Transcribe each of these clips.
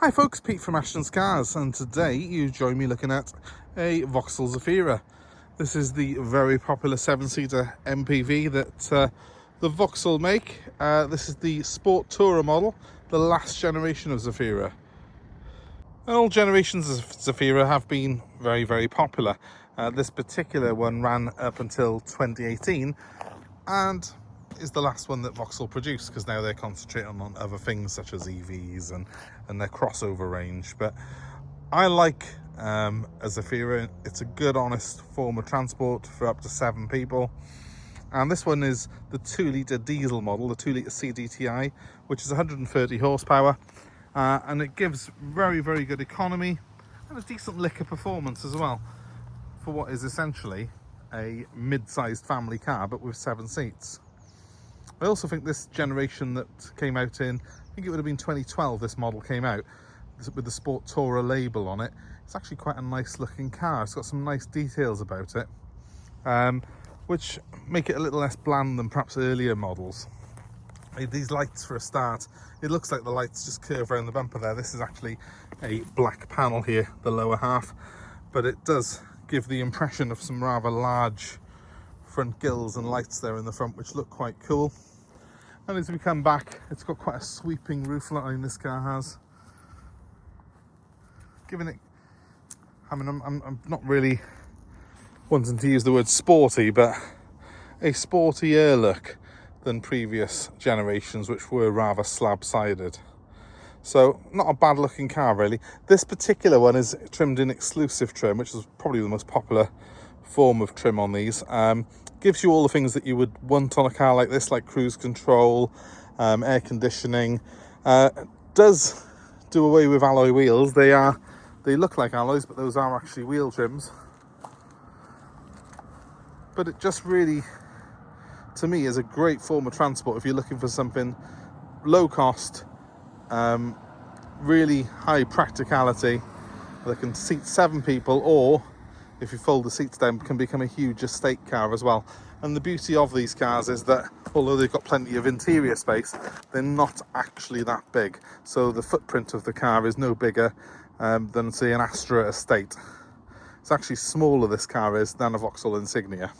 Hi folks, Pete from Ashton's Cars, and today you join me looking at a Vauxhall Zafira. This is the very popular 7-seater MPV that the Vauxhall make. This is the Sport Tourer model, the last generation of Zafira. And all generations of Zafira have been very popular. This particular one ran up until 2018 and is the last one that Vauxhall produced, because now they're concentrating on other things such as EVs and their crossover range. But I like a Zafira. It's a good, honest form of transport for up to 7 people. And this one is the 2-litre diesel model, the 2-litre CDTI, which is 130 horsepower. And it gives very good economy and a decent liquor performance as well, for what is essentially a mid-sized family car, but with 7 seats. I also think this generation that came out in, I think it would have been 2012, this model came out, with the Sport Tourer label on it. It's actually quite a nice looking car. It's got some nice details about it, which make it a little less bland than perhaps earlier models. These lights, for a start, it looks like the lights just curve around the bumper there. This is actually a black panel here, the lower half, but it does give the impression of some rather large front gills and lights there in the front, which look quite cool. And as we come back, it's got quite a sweeping roof line, this car has, giving it, I mean, I'm not really wanting to use the word sporty, but a sportier look than previous generations, which were rather slab-sided. So not a bad looking car really. This particular one is trimmed in Exclusiv trim, which is probably the most popular form of trim on these. Gives you all the things that you would want on a car like this, like cruise control, air conditioning. Does do away with alloy wheels. They look like alloys, but those are actually wheel trims. But it just really, to me, is a great form of transport if you're looking for something low cost, really high practicality, that can seat 7 people, or if you fold the seats down, can become a huge estate car as well. And the beauty of these cars is that although they've got plenty of interior space, they're not actually that big. So the footprint of the car is no bigger than, say, an Astra estate. It's actually smaller, this car is, than a Vauxhall Insignia.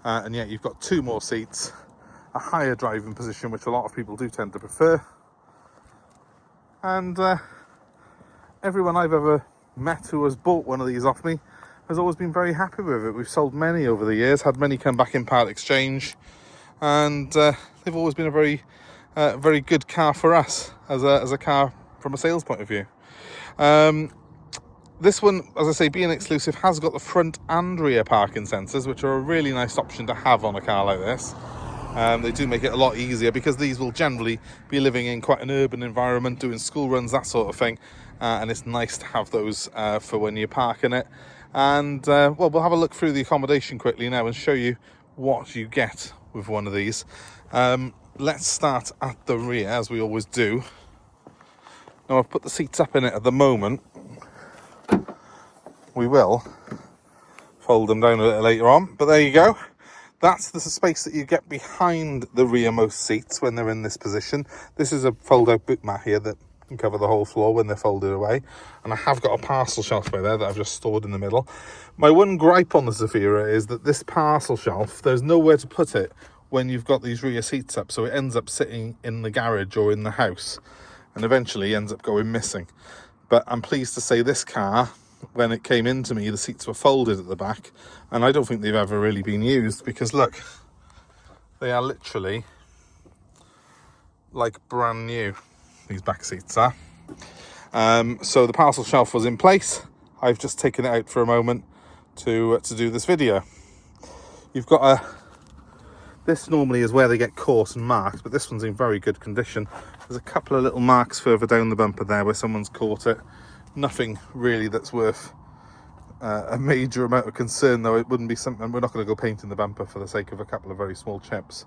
And yet you've got 2 more seats, a higher driving position, which a lot of people do tend to prefer. And everyone I've ever met who has bought one of these off me has always been very happy with it. We've sold many over the years, had many come back in part exchange, and they've always been a very good car for us as a car from a sales point of view. This one, as I say, being exclusive, has got the front and rear parking sensors, which are a really nice option to have on a car like this. They do make it a lot easier, because these will generally be living in quite an urban environment, doing school runs, that sort of thing, and it's nice to have those for when you're parking it. And well, we'll have a look through the accommodation quickly now and show you what you get with one of these. Let's start at the rear, as we always do. Now, I've put the seats up in it at the moment. We will fold them down a little later on, but there you go. That's the space that you get behind the rearmost seats when they're in this position. This is a fold-out boot mat here that can cover the whole floor when they're folded away. And I have got a parcel shelf by there that I've just stored in the middle. My one gripe on the Zafira is that this parcel shelf, there's nowhere to put it when you've got these rear seats up, so it ends up sitting in the garage or in the house, and eventually ends up going missing. But I'm pleased to say this car, when it came into me, the seats were folded at the back, and I don't think they've ever really been used, because look, they are literally like brand new, these back seats are. So the parcel shelf was in place. I've just taken it out for a moment to do this video. You've got this normally is where they get caught and marked, but this one's in very good condition. There's a couple of little marks further down the bumper there where someone's caught it. Nothing really that's worth a major amount of concern, though. It wouldn't be something, we're not going to go painting the bumper for the sake of a couple of very small chips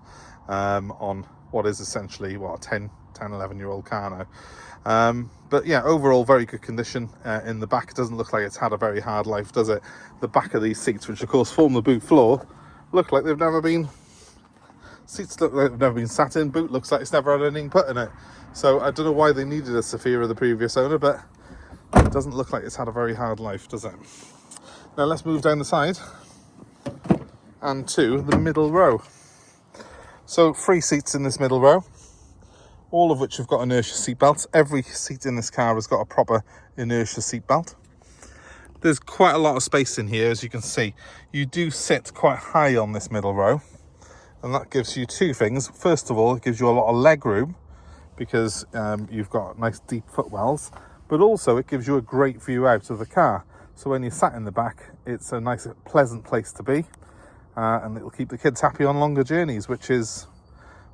on what is essentially, what, a 11-year-old car now. But yeah, overall very good condition. In the back, it doesn't look like it's had a very hard life, does it? The back of these seats, which of course form the boot floor, look like they've never been, seats look like they've never been sat in. Boot looks like it's never had anything put in it. So I don't know why they needed a Zafira, the previous owner, but it doesn't look like it's had a very hard life, does it? Now let's move down the side and to the middle row. So 3 seats in this middle row, all of which have got inertia seat belts. Every seat in this car has got a proper inertia seat belt. There's quite a lot of space in here, as you can see. You do sit quite high on this middle row, and that gives you 2 things. First of all, it gives you a lot of leg room because you've got nice deep footwells, but also it gives you a great view out of the car. So when you're sat in the back, it's a nice, pleasant place to be, and it'll keep the kids happy on longer journeys, which is,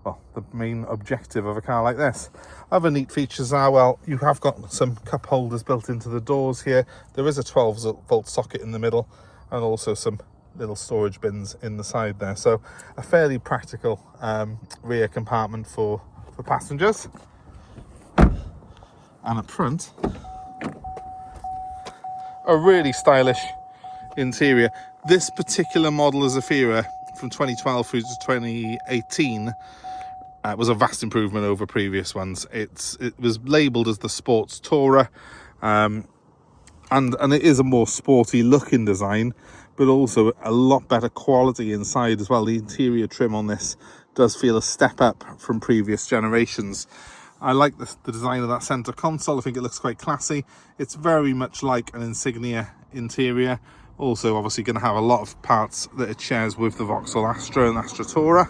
well, the main objective of a car like this. Other neat features are, well, you have got some cup holders built into the doors here. There is a 12-volt socket in the middle, and also some little storage bins in the side there. So a fairly practical rear compartment for passengers. And up front, a really stylish interior. This particular model of Zafira from 2012 through to 2018 was a vast improvement over previous ones. It was labelled as the Sports Tourer, and it is a more sporty looking design, but also a lot better quality inside as well. The interior trim on this does feel a step up from previous generations. I like the design of that centre console. I think it looks quite classy. It's very much like an Insignia interior. Also, obviously, going to have a lot of parts that it shares with the Vauxhall Astra and Astra Tourer.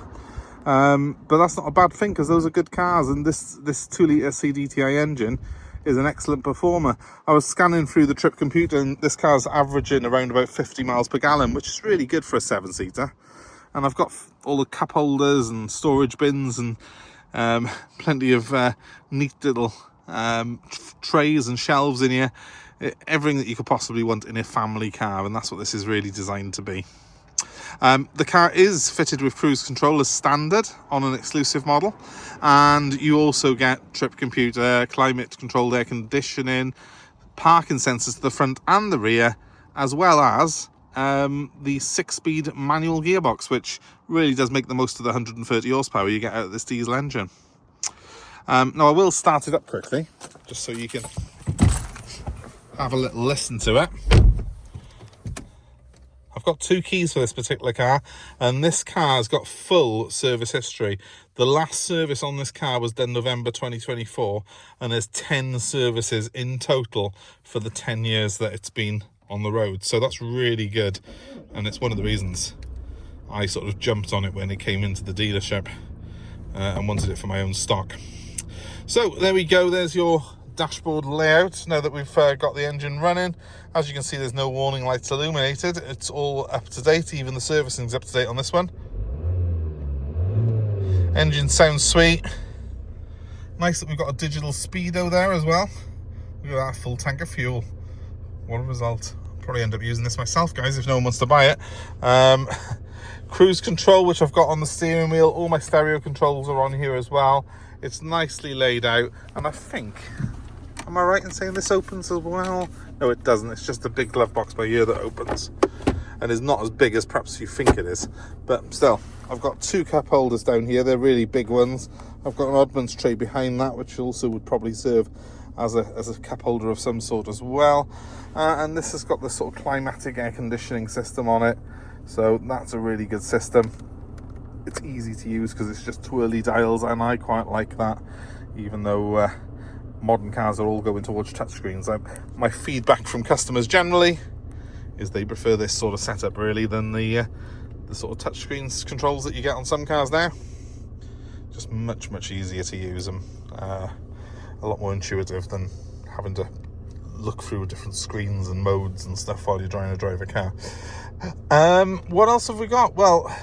But that's not a bad thing, because those are good cars, and this 2-litre CDTI engine is an excellent performer. I was scanning through the trip computer, and this car's averaging around about 50 miles per gallon, which is really good for a 7-seater. And I've got all the cup holders and storage bins and plenty of neat little trays and shelves in here. Everything that you could possibly want in a family car, and that's what this is really designed to be. The car is fitted with cruise control as standard on an Exclusiv model, and you also get trip computer, climate controlled air conditioning, parking sensors to the front and the rear, as well as the 6-speed manual gearbox, which really does make the most of the 130 horsepower you get out of this diesel engine. Now I will start it up quickly, just so you can have a little listen to it. I've got 2 keys for this particular car, and this car's got full service history. The last service on this car was done November 2024, and there's 10 services in total for the 10 years that it's been on the road. So that's really good, and it's one of the reasons I sort of jumped on it when it came into the dealership and wanted it for my own stock. So there we go, there's your dashboard layout now that we've got the engine running. As you can see, there's no warning lights illuminated. It's all up to date, even the servicing's up to date on this one. Engine sounds sweet. Nice that we've got a digital speedo there as well. Look at that, full tank of fuel. What a result. I'll probably end up using this myself, guys, if no one wants to buy it. Cruise control, which I've got on the steering wheel. All my stereo controls are on here as well. It's nicely laid out, and I think, am I right in saying this opens as well? No, it doesn't. It's just a big glove box by here that opens, and is not as big as perhaps you think it is. But still, I've got 2 cup holders down here. They're really big ones. I've got an oddments tray behind that, which also would probably serve as a cup holder of some sort as well. And this has got the sort of climatic air conditioning system on it, so that's a really good system. It's easy to use because it's just twirly dials, and I quite like that, even though modern cars are all going towards touchscreens. My feedback from customers generally is they prefer this sort of setup really than the sort of touchscreens controls that you get on some cars now. Just much easier to use and a lot more intuitive than having to look through different screens and modes and stuff while you're trying to drive a car. What else have we got? Well,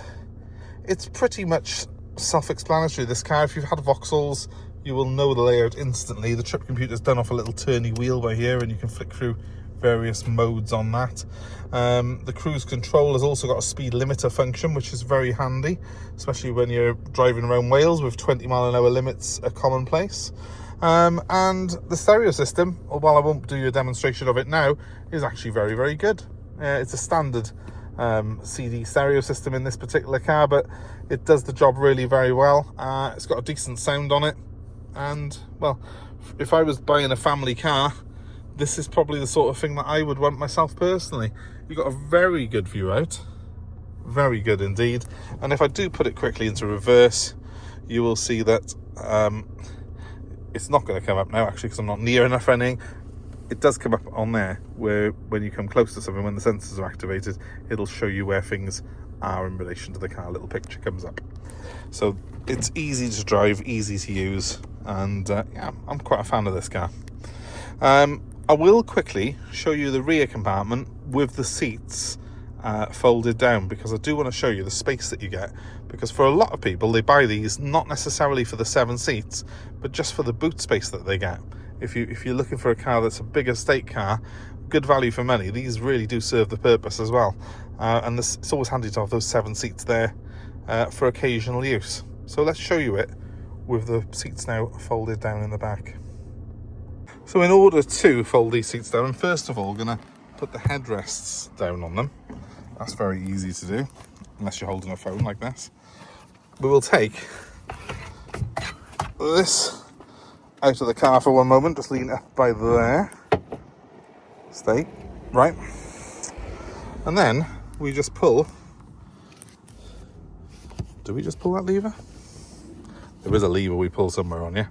it's pretty much self-explanatory, this car. If you've had Vauxhalls, you will know the layout instantly. The trip computer's done off a little turny wheel by here, and you can flick through various modes on that. The cruise control has also got a speed limiter function, which is very handy, especially when you're driving around Wales with 20-mile-an-hour limits are commonplace. And the stereo system, while I won't do you a demonstration of it now, is actually very good. It's a standard CD stereo system in this particular car, but it does the job really very well. It's got a decent sound on it. And well, if I was buying a family car, this is probably the sort of thing that I would want myself personally. You've got a very good view out, very good indeed. And if I do put it quickly into reverse, you will see that it's not going to come up now actually, because I'm not near enough anything. It does come up on there where when you come close to something, when the sensors are activated, it'll show you where things are in relation to the car. A little picture comes up. So it's easy to drive, easy to use, and yeah, I'm quite a fan of this car. I will quickly show you the rear compartment with the seats folded down, because I do want to show you the space that you get, because for a lot of people they buy these not necessarily for the 7 seats, but just for the boot space that they get. If you're looking for a car that's a big estate car, good value for money, these really do serve the purpose as well. And it's always handy to have those 7 seats there for occasional use. So let's show you it with the seats now folded down in the back. So in order to fold these seats down, I'm first of all going to put the headrests down on them. That's very easy to do, unless you're holding a phone like this. But we'll take this out of the car for one moment, just lean up by there. Stay, right. And then we just pull. Do we just pull that lever? There is a lever we pull somewhere on, yeah?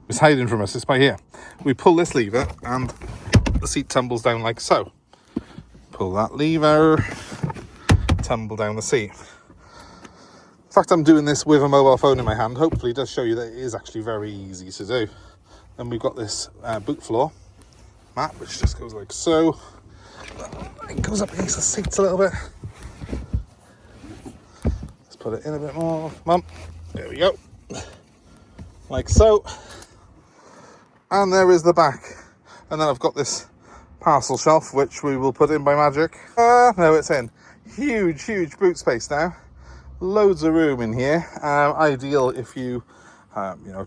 It's hiding from us, it's by here. We pull this lever and the seat tumbles down like so. Pull that lever, tumble down the seat. In fact, I'm doing this with a mobile phone in my hand. Hopefully it does show you that it is actually very easy to do. Then we've got this boot floor mat, which just goes like so. It goes up against the seats a little bit. Let's put it in a bit more. Mum, there we go. Like so. And there is the back. And then I've got this parcel shelf, which we will put in by magic. Now it's in. Huge, huge boot space now. Loads of room in here. Ideal if you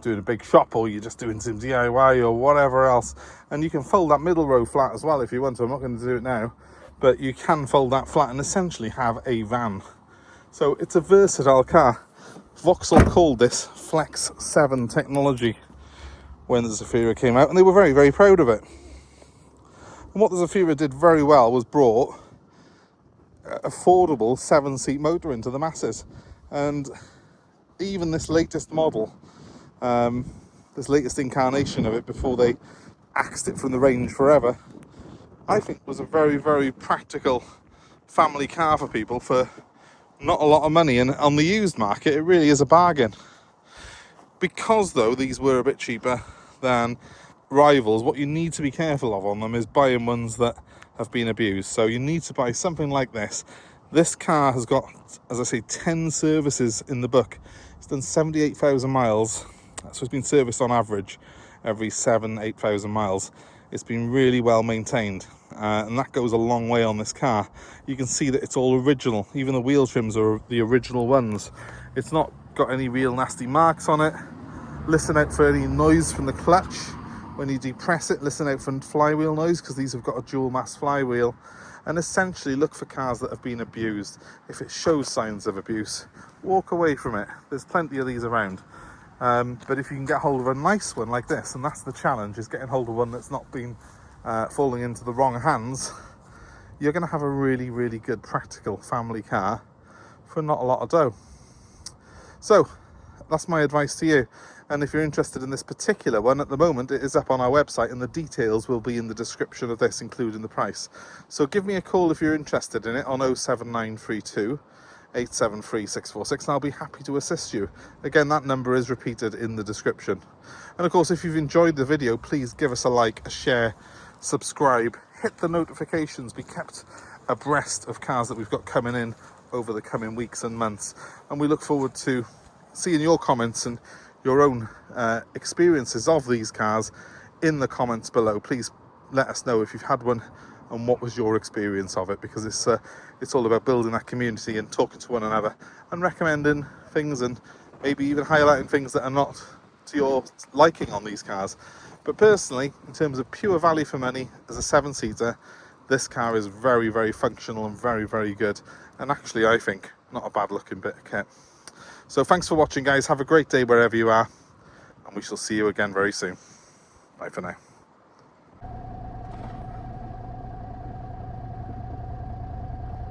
doing a big shop, or you're just doing some DIY or whatever else. And you can fold that middle row flat as well if you want to. I'm not going to do it now, but you can fold that flat and essentially have a van. So it's a versatile car. Vauxhall called this Flex 7 technology when the Zafira came out, and they were very, very proud of it. And what the Zafira did very well was brought affordable 7-seat motor into the masses. And even this latest model, this latest incarnation of it before they axed it from the range forever, I think was a very, very practical family car for people for not a lot of money. And on the used market, it really is a bargain. Because though these were a bit cheaper than rivals, what you need to be careful of on them is buying ones that have been abused. So you need to buy something like this. This car has got, as I say, 10 services in the book. It's done 78,000 miles, so it's been serviced on average every 8,000 miles. It's been really well maintained, and that goes a long way on this car. You can see that it's all original. Even the wheel trims are the original ones. It's not got any real nasty marks on it. Listen out for any noise from the clutch. When you depress it, listen out for flywheel noise, because these have got a dual mass flywheel. And essentially look for cars that have been abused. If it shows signs of abuse, walk away from it. There's plenty of these around. But if you can get hold of a nice one like this, and that's the challenge, is getting hold of one that's not been falling into the wrong hands, you're going to have a really, really good practical family car for not a lot of dough. So that's my advice to you. And if you're interested in this particular one, at the moment it is up on our website, and the details will be in the description of this, including the price. So give me a call if you're interested in it on 07932 873 646, and I'll be happy to assist you. Again, that number is repeated in the description. And of course, if you've enjoyed the video, please give us a like, a share, subscribe, hit the notifications, be kept abreast of cars that we've got coming in over the coming weeks and months. And we look forward to seeing your comments and your own experiences of these cars in the comments below. Please let us know if you've had one and what was your experience of it, because it's all about building that community and talking to one another and recommending things, and maybe even highlighting things that are not to your liking on these cars. But personally, in terms of pure value for money as a 7-seater, this car is very, very functional and very, very good, and actually I think not a bad looking bit of kit. So thanks for watching, guys. Have a great day wherever you are, and we shall see you again very soon. Bye for now.